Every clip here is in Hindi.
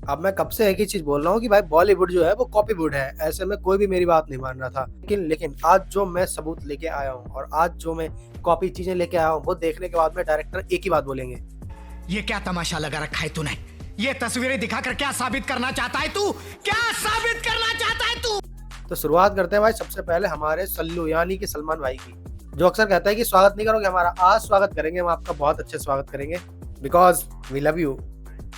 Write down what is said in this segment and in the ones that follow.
अब मैं कब से एक ही चीज बोल रहा हूँ कि भाई बॉलीवुड जो है वो कॉपीवुड है। ऐसे में कोई भी मेरी बात नहीं मान रहा था, लेकिन आज जो मैं सबूत लेके आया हूँ और आज जो मैं कॉपी चीजें लेके आया हूँ वो देखने के बाद में डायरेक्टर एक ही बात बोलेंगे। ये क्या तमाशा लगा रखा है तूने? ये तस्वीरें दिखाकर क्या साबित करना चाहता है तू? क्या साबित करना चाहता है तू? तो शुरुआत करते हैं भाई सबसे पहले हमारे सल्लू यानी कि सलमान भाई की, जो अक्सर कहता है कि स्वागत नहीं करोगे हमारा, आज स्वागत करेंगे, हम आपका बहुत अच्छे स्वागत करेंगे बिकॉज वी लव यू।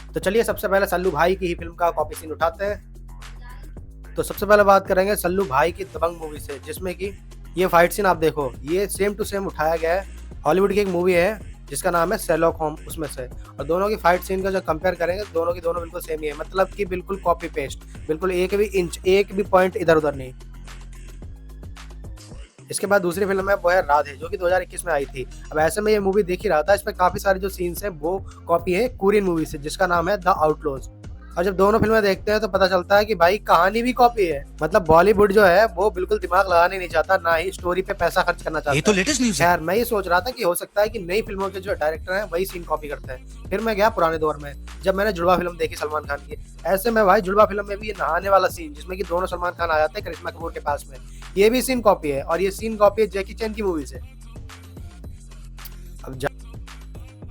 तो चलिए सबसे पहले सल्लू भाई की ही फिल्म का कॉपी सीन उठाते हैं। तो सबसे पहले बात करेंगे सल्लू भाई की दबंग मूवी से, जिसमें कि ये फाइट सीन आप देखो, ये सेम टू सेम उठाया गया है। हॉलीवुड की एक मूवी है जिसका नाम है शेरलॉक होम, उसमें से। और दोनों की फाइट सीन का जो कंपेयर करेंगे दोनों की दोनों बिल्कुल सेम ही है, मतलब कि बिल्कुल कॉपी पेस्ट, बिल्कुल एक भी इंच एक भी पॉइंट इधर उधर नहीं। इसके बाद दूसरी फिल्म है वो है राधे, जो कि 2021 में आई थी। अब ऐसे में ये मूवी देख ही रहा था, इसमें काफी सारे जो सीन्स हैं वो कॉपी है कोरियन मूवी से जिसका नाम है द आउटलॉज। और जब दोनों फिल्में देखते हैं तो पता चलता है कि भाई कहानी भी कॉपी है। मतलब बॉलीवुड जो है वो बिल्कुल दिमाग लगाने नहीं चाहता, ना ही स्टोरी पे पैसा खर्च करना चाहता। ये तो लेटेस्ट न्यूज़ है। खैर मैं ये सोच रहा था कि हो सकता है कि नई फिल्मों के जो डायरेक्टर हैं वही सीन कॉपी करते हैं। फिर मैं गया पुराने दौर में, जब मैंने जुड़वा फिल्म देखी सलमान खान की। ऐसे में भाई जुड़वा फिल्म में भी ये नहाने वाला सीन, जिसमें कि दोनों सलमान खान आ जाते हैं करिश्मा कपूर के पास में, ये भी सीन कॉपी है। और ये सीन कॉपी है जैकी चैन की मूवी से। अब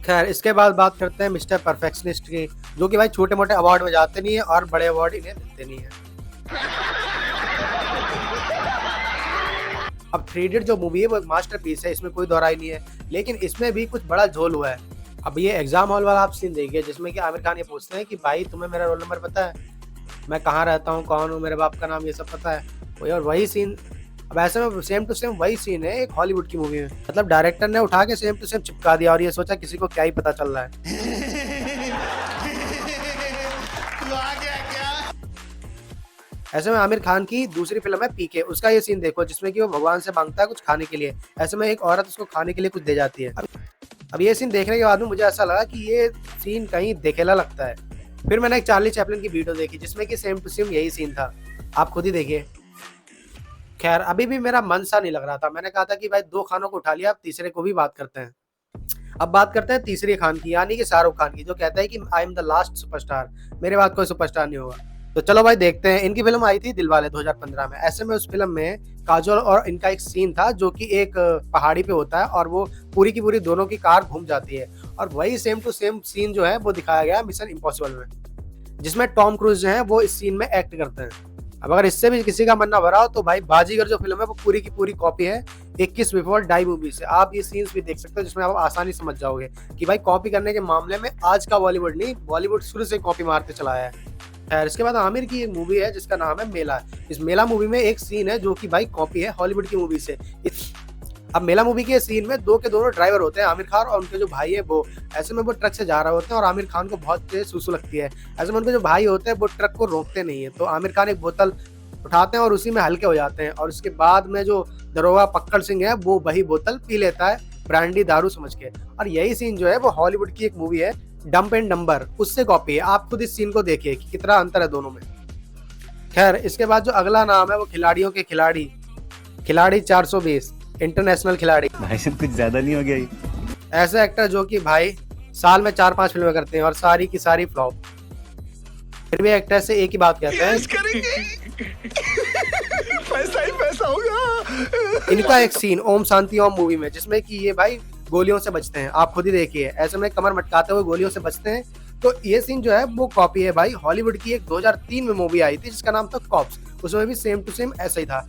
खैर इसके बाद बात करते हैं मिस्टर परफेक्शनिस्ट की, जो कि भाई छोटे मोटे अवार्ड में जाते नहीं है और बड़े अवार्ड इन्हें मिलते नहीं है। अब थ्री इडियट जो मूवी है वो एक मास्टरपीस है, इसमें कोई दोहराई नहीं है, लेकिन इसमें भी कुछ बड़ा झोल हुआ है। अब ये एग्जाम हॉल वाला आप सीन देखिए, जिसमें कि आमिर खान ये पूछते हैं कि भाई तुम्हें मेरा रोल नंबर पता है, मैं कहाँ रहता हूँ, कौन हूँ, मेरे बाप का नाम, ये सब पता है। और वही सीन, अब ऐसे में सेम टू सेम वही सीन है एक हॉलीवुड की मूवी में। मतलब डायरेक्टर ने उठा के सेम टू सेम चिपका दिया और ये सोचा किसी को क्या ही पता चल रहा है। ऐसे में आमिर खान की दूसरी फिल्म है पीके, उसका ये सीन देखो, जिसमें कि वो भगवान से मांगता है कुछ खाने के लिए। ऐसे में एक औरत उसको खाने के लिए कुछ दे जाती है। अब ये सीन देखने के बाद में मुझे ऐसा लगा कि ये सीन कहीं देखेला लगता है। फिर मैंने एक चार्ली चैपलिन की वीडियो देखी जिसमें कि सेम टू सेम यही सीन था, आप खुद ही देखिए। खैर अभी भी मेरा मन सा नहीं लग रहा था, मैंने कहा था कि भाई दो खानों को उठा लिया, अब तीसरे को भी बात करते हैं। अब बात करते हैं तीसरी खान की, यानी कि शाहरुख खान की, जो कहता है कि I am the last superstar, मेरे बाद कोई सुपरस्टार नहीं होगा। तो चलो भाई देखते हैं। इनकी फिल्म आई थी दिलवाले 2015 में। ऐसे में उस फिल्म में काजोल और इनका एक सीन था जो कि एक पहाड़ी पे होता है और वो पूरी की पूरी दोनों की कार घूम जाती है। और वही सेम टू सेम सीन जो है वो दिखाया गया मिशन इम्पॉसिबल में, जिसमें टॉम क्रूज जो है वो इस सीन में एक्ट करते हैं। अब अगर इससे भी किसी का मन ना भरा हो तो भाई बाजीगर जो फिल्म है वो पूरी की पूरी कॉपी है 21 बिफोर डाई मूवी से। आप ये सीन्स भी देख सकते हो जिसमें आप आसानी समझ जाओगे कि भाई कॉपी करने के मामले में आज का बॉलीवुड नहीं, बॉलीवुड शुरू से कॉपी मारते चला है। खैर इसके बाद आमिर की एक मूवी है जिसका नाम है मेला। इस मेला मूवी में एक सीन है जो कि भाई कॉपी है हॉलीवुड की मूवी से। अब मेला मूवी के सीन में दो के दोनों ड्राइवर होते हैं, आमिर खान और उनके जो भाई है वो। ऐसे में वो ट्रक से जा रहे होते हैं और आमिर खान को बहुत तेज सुसु लगती है। ऐसे में उनके जो भाई होते हैं वो ट्रक को रोकते नहीं है, तो आमिर खान एक बोतल उठाते हैं और उसी में हल्के हो जाते हैं। और उसके बाद में जो दरोगा पक्कड़ सिंह है वो वही बोतल पी लेता है ब्रांडी दारू समझ के। और यही सीन जो है वो हॉलीवुड की एक मूवी है डम्प एंड डम्बर, उससे कॉपी है। आप खुद इस सीन को देखिए कि कितना अंतर है दोनों में। खैर इसके बाद जो अगला नाम है वो खिलाड़ियों के खिलाड़ी, खिलाड़ी 420 इंटरनेशनल खिलाड़ी। भाई साहब कुछ ज्यादा नहीं हो गया ये? ऐसे एक्टर जो कि भाई साल में 4-5 फिल्में करते हैं और सारी की सारी फ्लॉप, फिर भी एक्टर से एक ही बात कहते हैं पैसा ही पैसा होगा। इनका एक सीन ओम शांति ओम मूवी में, जिसमें कि ये भाई गोलियों से बचते हैं, आप खुद ही देखिए। ऐसे में कमर मटकाते हुए गोलियों से बचते हैं। तो ये सीन जो है वो कॉपी है भाई हॉलीवुड की एक 2003 में मूवी आई थी जिसका नाम था कॉप्स, उसमें भी सेम टू सेम ऐसा ही था।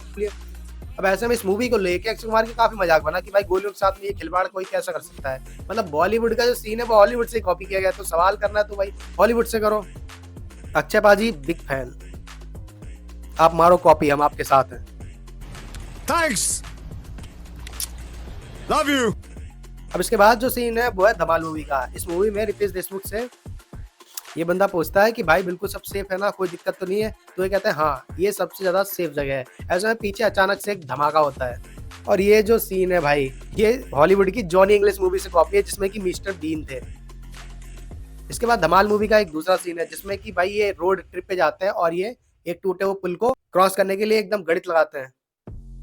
अब ऐसे में इस मूवी को लेके अक्षय कुमार की काफी मजाक बना कि भाई गोलियों के साथ में ये खिलवाड़ कोई कैसा कर सकता है। मतलब बॉलीवुड का जो सीन है वो हॉलीवुड से कॉपी किया गया, तो सवाल करना है तो भाई हॉलीवुड से करो। अक्षय पाजी बिग फैन, आप मारो कॉपी, हम आपके साथ हैं। Thanks, love you. अब इसके बाद जो सीन है वो है धमाल मूवी का। इस मूवी में रितेश देशमुख से ये बंदा पूछता है कि भाई बिल्कुल सब सेफ है ना, कोई दिक्कत तो नहीं है? तो ये कहते हैं हाँ ये सबसे ज्यादा सेफ जगह है। ऐसे में पीछे अचानक से एक धमाका होता है और ये जो सीन है भाई ये हॉलीवुड की जॉनी इंग्लिश मूवी से कॉपी है जिसमें कि मिस्टर बीन थे। इसके बाद धमाल मूवी का एक दूसरा सीन है जिसमें कि भाई ये रोड ट्रिप पे जाते हैं और ये एक टूटे हुए पुल को क्रॉस करने के लिए एकदम गणित लगाते हैं।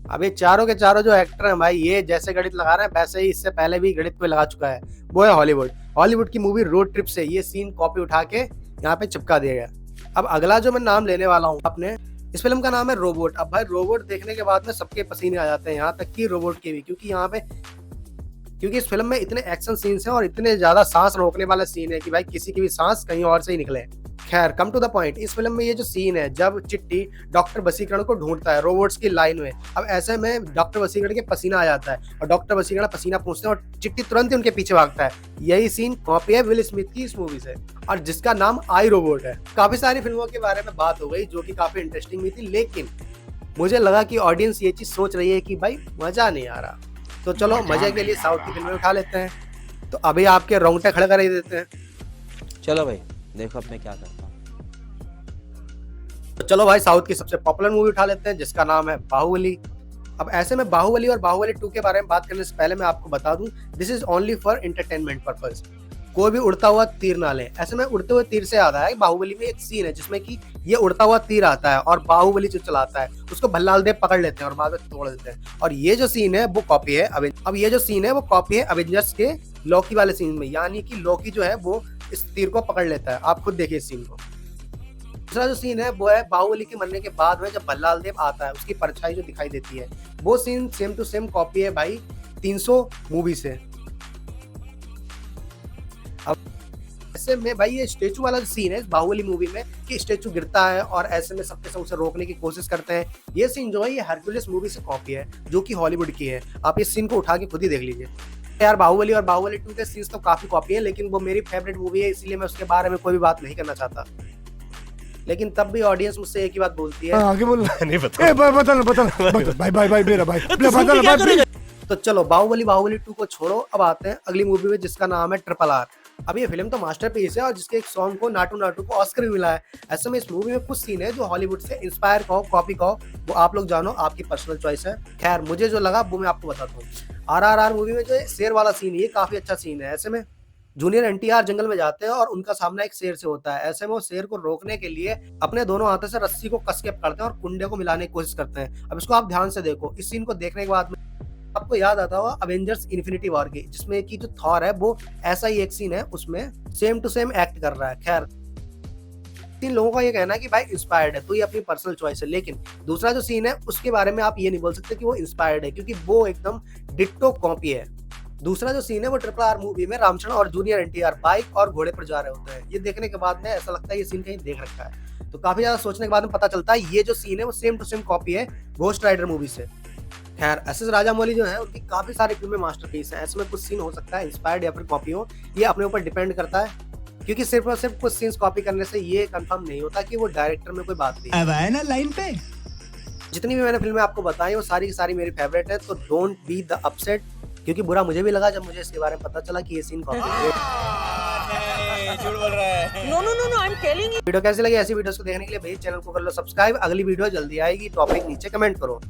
अब ये चारों के चारों जो एक्टर हैं भाई ये जैसे गणित लगा रहे हैं वैसे ही इससे पहले भी गणित पे लगा चुका है, वो है हॉलीवुड। हॉलीवुड की मूवी रोड ट्रिप से ये सीन कॉपी उठा के यहाँ पे चिपका दिया गया। अब अगला जो मैं नाम लेने वाला हूँ अपने, इस फिल्म का नाम है रोबोट। अब भाई रोबोट देखने के बाद में सबके पसीने आ जाते हैं, यहाँ तक कि रोबोट के भी, क्योंकि इस फिल्म में इतने एक्शन सीन्स हैं और इतने ज्यादा सांस रोकने वाला सीन है कि भाई किसी की भी सांस कहीं और से ही निकले। खैर कम टू द पॉइंट, इस फिल्म में ये जो सीन है जब चिट्टी डॉक्टर वसीकरण को ढूंढता है रोबोट्स की लाइन में, अब ऐसे में डॉक्टर वसीकरण के पसीना आ जाता है और डॉक्टर वसीकरण पसीना पूछते हैं और चिट्टी तुरंत ही उनके पीछे भागता है। यही सीन कॉपी है विल स्मिथ की इस मूवी से और जिसका नाम आई रोबोट है। काफी सारी फिल्मों के बारे में बात हो गई जो कि काफी इंटरेस्टिंग भी थी, लेकिन मुझे लगा कि ऑडियंस ये चीज सोच रही है कि भाई मजा नहीं आ रहा, तो चलो मजे के लिए साउथ की फिल्में उठा लेते हैं। तो अभी आपके रोंगटे खड़े कर ही देते हैं। चलो भाई देखो अब मैं क्या करता हूँ। तो चलो भाई साउथ की सबसे पॉपुलर मूवी उठा लेते हैं जिसका नाम है बाहुबली। अब ऐसे में बाहुबली और बाहुबली 2 के बारे में बात करने से पहले मैं आपको बता दूं, this is only for entertainment purpose. कोई भी उड़ता हुआ तीर ना ले। ऐसे में उड़ते हुए तीर से आता है बाहुबली में एक सीन है जिसमें कि ये उड़ता हुआ तीर आता है और बाहुबली जो चलाता है उसको भल्लाल देव पकड़ लेते हैं और बाद में तोड़ देते हैं। और ये जो सीन है वो कॉपी है अवेंजर्स के लॉकी वाले सीन में, यानी कि लॉकी जो है वो इस तीर को पकड़ लेता है। आप खुद देखिए इस सीन को। दूसरा जो सीन है वो है बाहुबली के मरने के बाद में जब भल्लाल देव आता है उसकी परछाई जो दिखाई देती है, वो scene same to same copy है भाई 300 मूवी से। अब ऐसे में भाई ये स्टेचू वाला सीन है बाहुबली मूवी में कि स्टेचू गिरता है और ऐसे में सबके सब उसे रोकने की कोशिश करते हैं, ये सीन जो है ये हरक्यूलिस मूवी से कॉपी है जो कि हॉलीवुड की है। आप इस सीन को उठा के खुद ही देख लीजिए यार। बाहुबली और बाहुबली 2 के सीन्स तो काफी कॉपी है, लेकिन वो मेरी फेवरेट मूवी है इसलिए मैं उसके बारे में कोई भी बात नहीं करना चाहता। लेकिन तब भी ऑडियंस मुझसे एक ही बात बोलती है, आगे बोल। नहीं पता। बता भाई मेरा भाई बता। तो चलो बाहुबली 2 को छोड़ो, अब आते हैं अगली मूवी में जिसका नाम है RRR। अब ये फिल्म तो मास्टरपीस है और जिसके एक सॉन्ग को नाटू को ऑस्कर भी मिला है। ऐसे में इस मूवी में कुछ सीन है जो हॉलीवुड से इंस्पायर कहो कॉपी कहो वो आप लोग जानो, आपकी पर्सनल चॉइस है। खैर मुझे जो लगा वो मैं आपको बताता हूँ। RRR मूवी में जो शेर वाला सीन है ये काफी अच्छा सीन है। ऐसे में जूनियर NTR जंगल में जाते हैं और उनका सामना एक शेर से होता है। ऐसे में वो शेर को रोकने के लिए अपने दोनों हाथों से रस्सी को कस के पकड़ते हैं और कुंडे को मिलाने की कोशिश करते हैं। अब इसको आप ध्यान से देखो, इस सीन को देखने के बाद में आपको याद आता होगा अवेंजर्स इन्फिनिटी वॉर की, जिसमें कि जो थॉर है वो ऐसा ही एक सीन है उसमें सेम टू सेम एक्ट कर रहा है। खैर 3 लोगों का ये कहना है कि भाई इंस्पायर्ड है, तो ये अपनी पर्सनल चॉइस है, लेकिन दूसरा जो सीन है उसके बारे में आप ये नहीं बोल सकते कि वो इंस्पायर्ड है क्योंकि वो एकदम डिट्टो कॉपी है। दूसरा जो सीन है वो RRR मूवी में रामचरण और जूनियर NTR बाइक और घोड़े पर जा रहे होते हैं। ये देखने के बाद में ऐसा लगता है ये सीन कहीं देख रखा है, तो काफी ज्यादा सोचने के बाद में पता चलता है ये जो सीन है वो सेम टू सेम कॉपी है घोस्ट राइडर मूवी से। खैर SS राजामौली जो है उनकी काफी सारी फिल्में मास्टरपीस हैं। ऐसे में कुछ सीन हो सकता है इंस्पायर्ड या फिर कॉपी हो, ये अपने ऊपर डिपेंड करता है, क्योंकि सिर्फ और सिर्फ कुछ सीन्स कॉपी करने से ये कंफर्म नहीं होता कि वो डायरेक्टर में कोई बात नहीं। अब आए ना लाइन पे। जितनी भी मैंने फिल्में आपको बताई वो सारी की सारी मेरी फेवरेट है, तो डोंट बी द अपसेट, क्योंकि बुरा मुझे भी लगा जब मुझे इसके बारे में पता चला कि ये सीन कॉपी है। झूठ बोल रहा है। No, I'm telling you. Video कैसी लगी? ऐसी वीडियोस को देखने के लिए भाई चैनल को कर लो सब्सक्राइब। अगली वीडियो जल्दी आएगी, टॉपिक नीचे कमेंट करो।